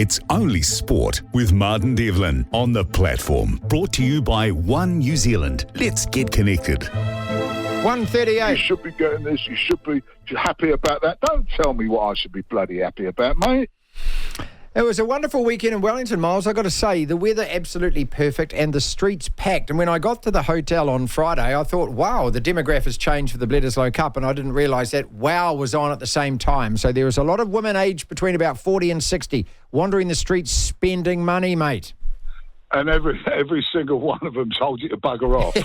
It's Only Sport with Martin Devlin on the platform. Brought to you by One New Zealand. Let's get connected. 1:38. You should be getting this. You should be happy about that. Don't tell me what I should be bloody happy about, mate. It was a wonderful weekend in Wellington, Miles. I've got to say, the weather absolutely perfect and the streets packed. And when I got to the hotel on Friday, I thought, wow, the demographic has changed for the Bledisloe Cup. And I didn't realise that WOW was on at the same time. So there was a lot of women aged between about 40 and 60 wandering the streets spending money, mate. And every single one of them told you to bugger off.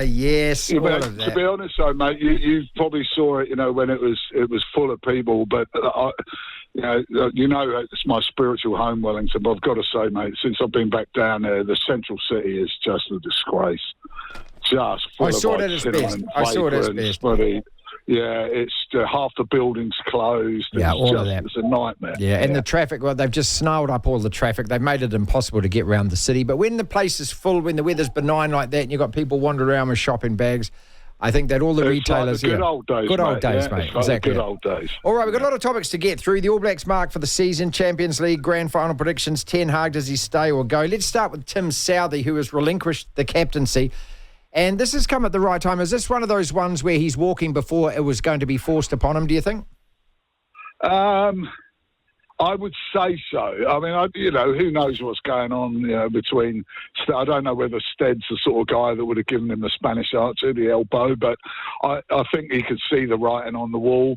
Yes, all of that. To be honest, though, mate, you probably saw it, when it was full of people. But it's my spiritual home, Wellington. But I've got to say, mate, since I've been back down there, the central city is just a disgrace. Just full I of saw it at its best. I saw it at its best. Yeah, it's half the building's closed. Yeah, all of that. It's a nightmare. Yeah, and the traffic, well, they've just snarled up all the traffic. They've made it impossible to get around the city. But when the place is full, when the weather's benign like that, and you've got people wandering around with shopping bags, I think that all the retailers... Like the good old days, Good old days, yeah, mate. It's like exactly. the good old days. All right, we've got a lot of topics to get through. The All Blacks mark for the season, Champions League, Grand Final predictions, Ten Hag, does he stay or go? Let's start with Tim Southee, who has relinquished the captaincy. And this has come at the right time. Is this one of those ones where he's walking before it was going to be forced upon him, do you think? I would say so. I mean, who knows what's going on between... I don't know whether Stead's the sort of guy that would have given him the Spanish archer, the elbow, but I think he could see the writing on the wall.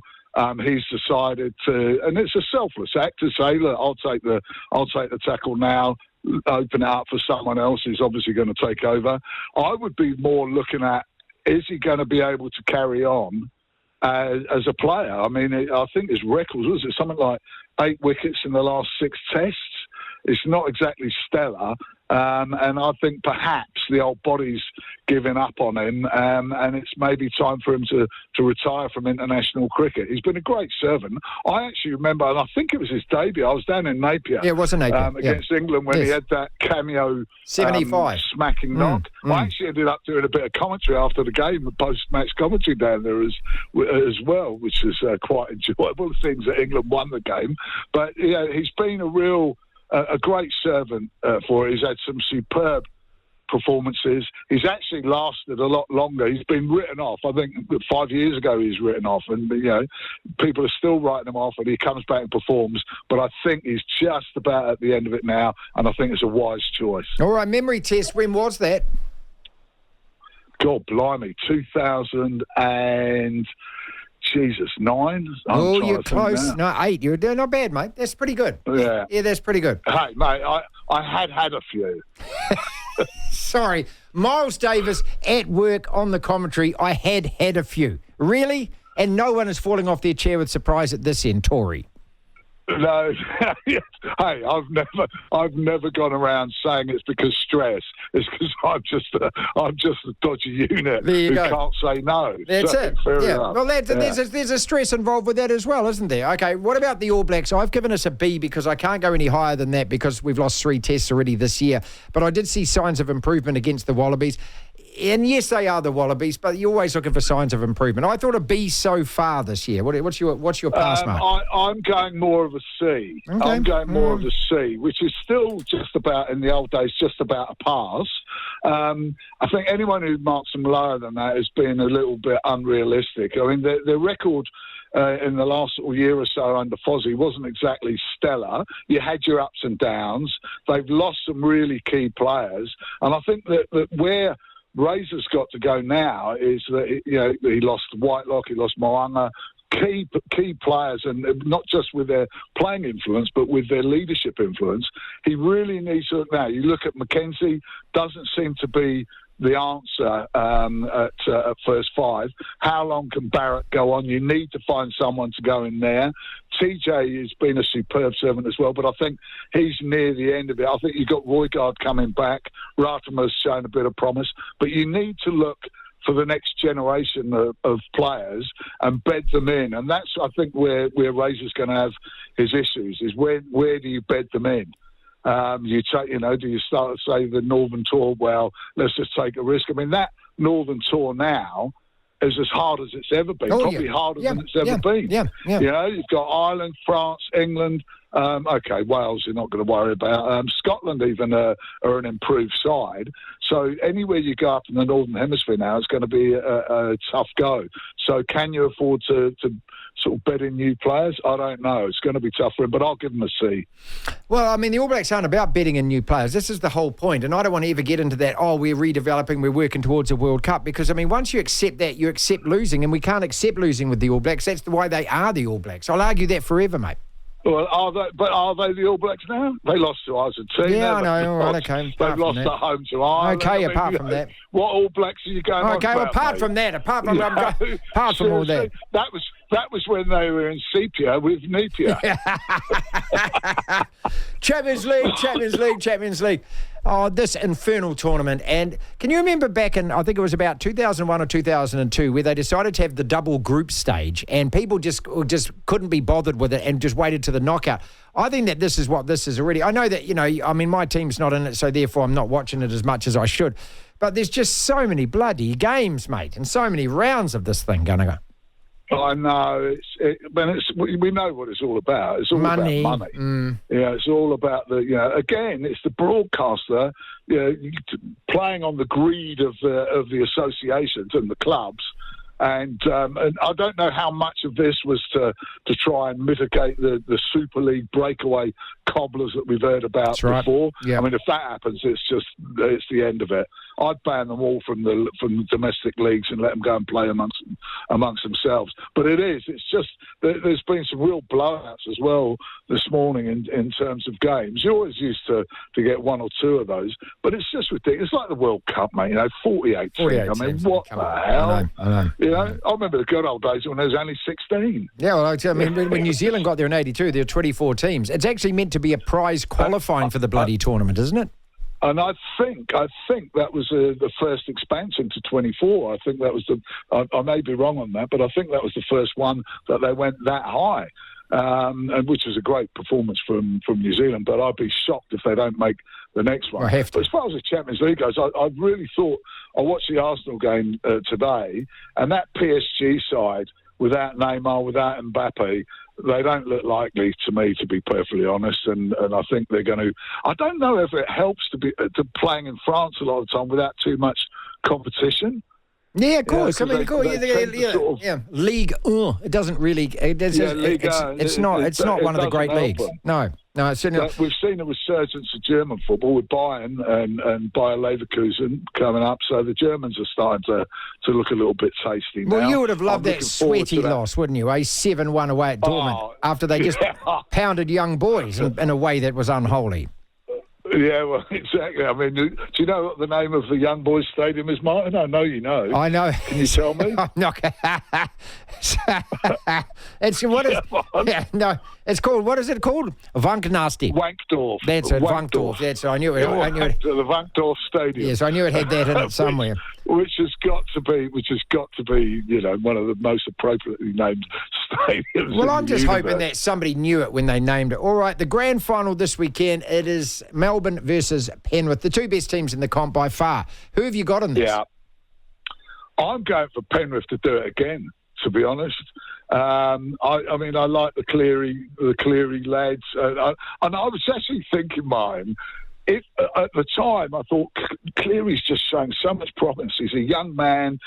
He's decided to... And it's a selfless act to say, look, I'll take the tackle now, open it up for someone else who's obviously going to take over. I would be more looking at, is he going to be able to carry on as a player? I mean, I think his record, was it something like 8 wickets in the last 6 tests? It's not exactly stellar. And I think perhaps the old body's giving up on him, and it's maybe time for him to retire from international cricket. He's been a great servant. I actually remember, and I think it was his debut, I was down in Napier. Yeah, it was in Napier. Against England when he had that cameo 75 smacking knock. I actually ended up doing a bit of commentary after the game, post-match commentary down there as well, which is quite enjoyable. Things that England won the game. But, he's been a great servant for it. He's had some superb performances. He's actually lasted a lot longer. He's been written off. I think 5 years ago he was written off, and people are still writing him off, and he comes back and performs. But I think he's just about at the end of it now, and I think it's a wise choice. All right, memory test. When was that? God blimey, 2000 and... Jesus, 9? Oh, you're close. No, 8. You're doing not bad, mate. That's pretty good. Yeah. Yeah, that's pretty good. Hey, mate, I had a few. Sorry. Miles Davis at work on the commentary, I had a few. Really? And no one is falling off their chair with surprise at this end, Tory. No, hey, I've never gone around saying it's because stress. It's because I'm just a dodgy unit who can't say no. That's it. Fair yeah. enough. Well, there's a stress involved with that as well, isn't there? Okay. What about the All Blacks? I've given us a B because I can't go any higher than that because we've lost 3 tests already this year. But I did see signs of improvement against the Wallabies. And yes, they are the Wallabies, but you're always looking for signs of improvement. I thought a B so far this year. What's your pass mark? I'm going more of a C. Okay. I'm going more of a C, which is still just about, in the old days, just about a pass. I think anyone who marks them lower than that has been a little bit unrealistic. I mean, their record in the last year or so under Fozzie wasn't exactly stellar. You had your ups and downs. They've lost some really key players. And I think that where Razor's got to go now is that he lost Whitelock, he lost Moanga, key players, and not just with their playing influence, but with their leadership influence. He really needs to look now. You look at Mackenzie, doesn't seem to be the answer at first 5. How long can Barrett go on? You need to find someone to go in there. TJ has been a superb servant as well, but I think he's near the end of it. I think you've got Roygaard coming back. Ratimer's shown a bit of promise, but you need to look for the next generation of players and bed them in. And that's, I think, where Razor's going to have his issues, is where do you bed them in? Do you start to say the Northern Tour, well, let's just take a risk? I mean, that Northern Tour now is as hard as it's ever been, probably harder than it's ever been. Yeah. You know, you've got Ireland, France, England. Okay, Wales you're not going to worry about. Scotland even are an improved side. So anywhere you go up in the Northern Hemisphere now, it's going to be a tough go. So can you afford to sort of bet in new players? I don't know. It's going to be tough for him, but I'll give him a C. Well, I mean, the All Blacks aren't about betting in new players. This is the whole point. And I don't want to ever get into that, we're redeveloping, we're working towards a World Cup. Because, I mean, once you accept that, you accept losing. And we can't accept losing with the All Blacks. That's why they are the All Blacks. I'll argue that forever, mate. Well, are they the All Blacks now? They lost to Argentina. Yeah, I know. All right, okay. They've lost at home to Ireland. Okay, apart from that. What All Blacks are you going on Okay, about, well, apart mate? from that, apart from all that. That was when they were in sepia with Nepia. Champions League. Oh, this infernal tournament. And can you remember back in, I think it was about 2001 or 2002, where they decided to have the double group stage and people just couldn't be bothered with it and just waited to the knockout. I think that this is what this is already. I know that, I mean, my team's not in it, so therefore I'm not watching it as much as I should. But there's just so many bloody games, mate, and so many rounds of this thing going to go. I know. We know what it's all about. It's all money. About money. Yeah, it's all about again, it's the broadcaster, playing on the greed of the associations and the clubs. And I don't know how much of this was to try and mitigate the Super League breakaway cobblers that we've heard about before. Yeah. I mean, if that happens, it's the end of it. I'd ban them all from the domestic leagues and let them go and play amongst themselves. But it's just there's been some real blowouts as well this morning in terms of games. You always used to get one or two of those, but it's just ridiculous. It's like the World Cup, mate. 48 teams. I mean, what the hell? I know. I remember the good old days when there was only 16. Yeah, well, I mean, when New Zealand got there in 82, there were 24 teams. It's actually meant to be a prize qualifying for the bloody tournament, isn't it? And I think that was the first expansion to 24. I think that was I may be wrong on that, but I think that was the first one that they went that high, and which was a great performance from New Zealand. But I'd be shocked if they don't make the next one. But as far as the Champions League goes, I really thought, I watched the Arsenal game today, and that PSG side, without Neymar, without Mbappe, they don't look likely to me, to be perfectly honest. And I think they're going to. I don't know if it helps to playing in France a lot of the time without too much competition. Yeah, of course. League. It doesn't really. It's not one of the great leagues. No. We've seen a resurgence of German football with Bayern and Bayer Leverkusen coming up, so the Germans are starting to look a little bit tasty now. Well, you would have loved that sweaty loss, wouldn't you? 7-1 away at Dortmund after they just pounded young boys in a way that was unholy. Yeah, well, exactly. I mean, do you know what the name of the Young Boys Stadium is, Martin? I know you know. I know. Can you tell me? It's called, what is it called? Wankdorf. Wankdorf. That's it, Wankdorf. That's it. I knew it. The Wankdorf Stadium. Yes, I knew it had that in it somewhere. Which has got to be, one of the most appropriately named stadiums. Well, I'm just hoping that somebody knew it when they named it. All right, the grand final this weekend, it is Melbourne versus Penrith, the two best teams in the comp by far. Who have you got in this? Yeah, I'm going for Penrith to do it again, to be honest. I mean, I like the Cleary lads. And I was actually thinking, Martin, at the time, I thought Cleary's just showing so much promise. He's a young man.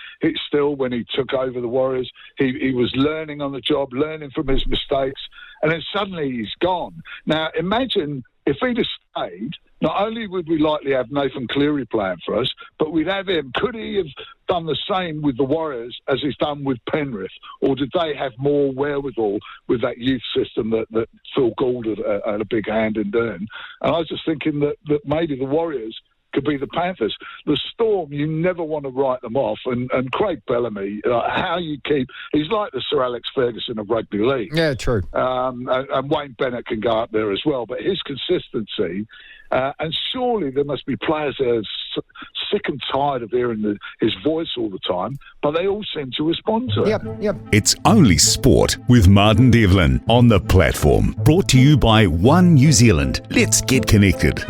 When he took over the Warriors, he was learning on the job, learning from his mistakes, and then suddenly he's gone. Now, imagine if he'd have stayed, not only would we likely have Nathan Cleary playing for us, but we'd have him. Could he have done the same with the Warriors as he's done with Penrith? Or did they have more wherewithal with that youth system that Phil Gould had a big hand in doing? And I was just thinking that maybe the Warriors could be the Panthers. The Storm, you never want to write them off. And Craig Bellamy, he's like the Sir Alex Ferguson of rugby league. Yeah, true. And Wayne Bennett can go up there as well. But his consistency, and surely there must be players that are sick and tired of hearing his voice all the time, but they all seem to respond to it. Yep. It's Only Sport with Martin Devlin on the platform. Brought to you by One New Zealand. Let's get connected.